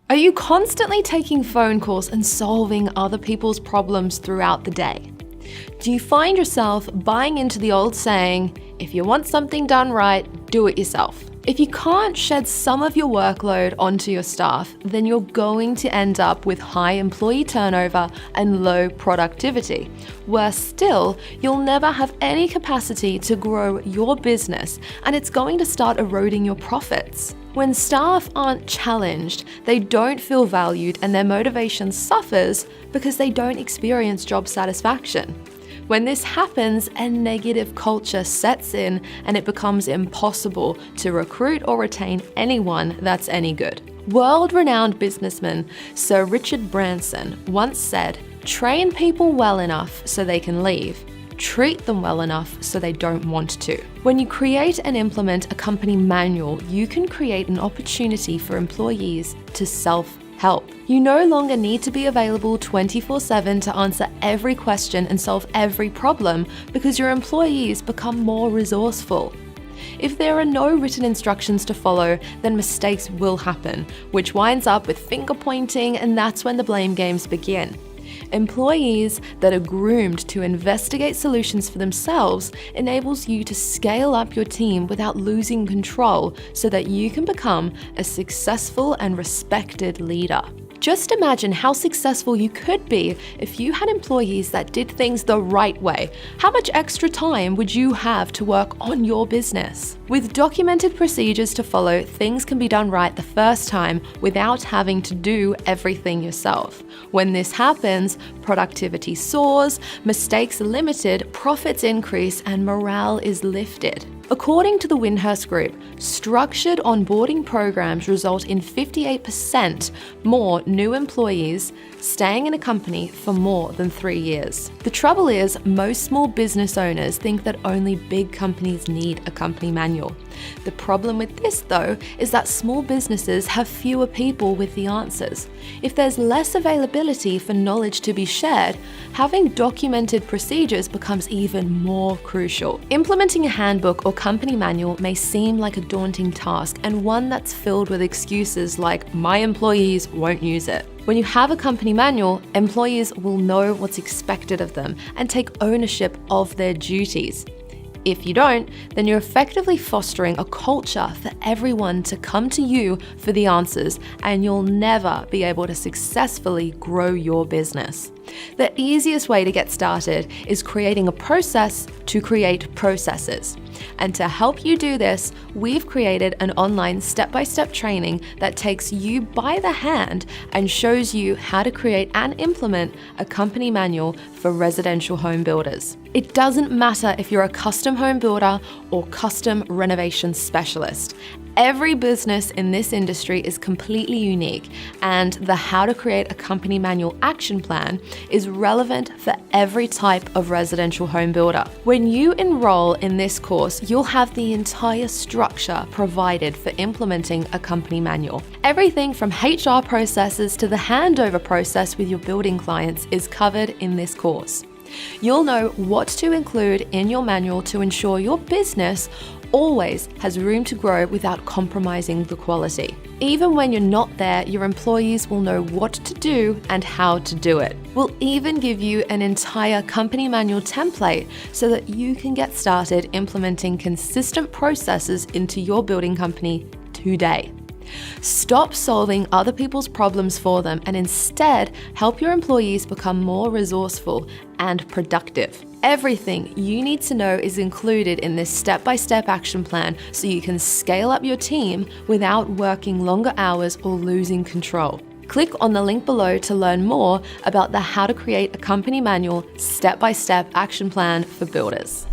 Are you constantly taking phone calls and solving other people's problems throughout the day? Do you find yourself buying into the old saying, if you want something done right, do it yourself? If you can't shed some of your workload onto your staff, then you're going to end up with high employee turnover and low productivity. Worse still, you'll never have any capacity to grow your business, and it's going to start eroding your profits. When staff aren't challenged, they don't feel valued and their motivation suffers because they don't experience job satisfaction. When this happens, a negative culture sets in and it becomes impossible to recruit or retain anyone that's any good. World-renowned businessman Sir Richard Branson once said, "Train people well enough so they can leave. Treat them well enough so they don't want to." When you create and implement a company manual, you can create an opportunity for employees to self-help. You no longer need to be available 24/7 to answer every question and solve every problem because your employees become more resourceful. If there are no written instructions to follow, then mistakes will happen, which winds up with finger pointing, and that's when the blame games begin. Employees that are groomed to investigate solutions for themselves enables you to scale up your team without losing control so that you can become a successful and respected leader. Just imagine how successful you could be if you had employees that did things the right way. How much extra time would you have to work on your business? With documented procedures to follow, things can be done right the first time without having to do everything yourself. When this happens, productivity soars, mistakes are limited, profits increase, and morale is lifted. According to the Windhurst Group, structured onboarding programs result in 58% more new employees staying in a company for more than 3 years. The trouble is, most small business owners think that only big companies need a company manual. The problem with this, though, is that small businesses have fewer people with the answers. If there's less availability for knowledge to be shared, having documented procedures becomes even more crucial. Implementing a handbook or company manual may seem like a daunting task and one that's filled with excuses like, "My employees won't use it." When you have a company manual, employees will know what's expected of them and take ownership of their duties. If you don't, then you're effectively fostering a culture for everyone to come to you for the answers, and you'll never be able to successfully grow your business. The easiest way to get started is creating a process to create processes. And to help you do this, we've created an online step-by-step training that takes you by the hand and shows you how to create and implement a company manual for residential home builders. It doesn't matter if you're a custom home builder or custom renovation specialist. Every business in this industry is completely unique, and the How to Create a Company Manual action plan is relevant for every type of residential home builder. When you enroll in this course, you'll have the entire structure provided for implementing a company manual. Everything from HR processes to the handover process with your building clients is covered in this course. You'll know what to include in your manual to ensure your business always has room to grow without compromising the quality. Even when you're not there, your employees will know what to do and how to do it. We'll even give you an entire company manual template so that you can get started implementing consistent processes into your building company today. Stop solving other people's problems for them and instead help your employees become more resourceful and productive. Everything you need to know is included in this step-by-step action plan so you can scale up your team without working longer hours or losing control. Click on the link below to learn more about the How to Create a Company Manual step-by-step action plan for builders.